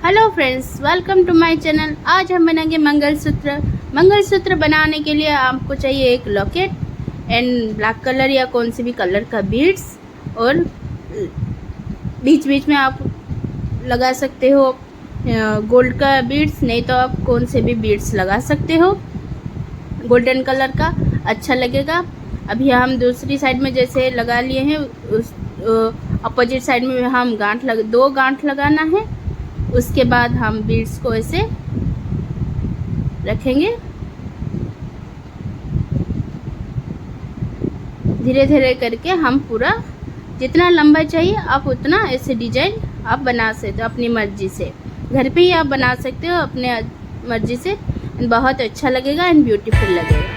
Hello friends, welcome to my channel. आज हम बनाएंगे मंगलसूत्र बनाने के लिए आपको चाहिए एक लॉकेट एंड ब्लैक कलर या कौन से भी कलर का बीड्स, और बीच बीच में आप लगा सकते हो गोल्ड का बीड्स, नहीं तो आप कौन से भी बीड्स लगा सकते हो। गोल्डन कलर का अच्छा लगेगा। अभी हम दूसरी साइड में जैसे लगा लिए हैं, उस अपोजिट साइड में हम दो गांठ लगाना है। उसके बाद हम बीड्स को ऐसे रखेंगे, धीरे धीरे करके हम पूरा जितना लंबा चाहिए आप उतना ऐसे डिजाइन आप बना सकते हो अपनी मर्जी से। घर पे ही आप बना सकते हो अपने मर्जी से। बहुत अच्छा लगेगा एंड ब्यूटीफुल लगेगा।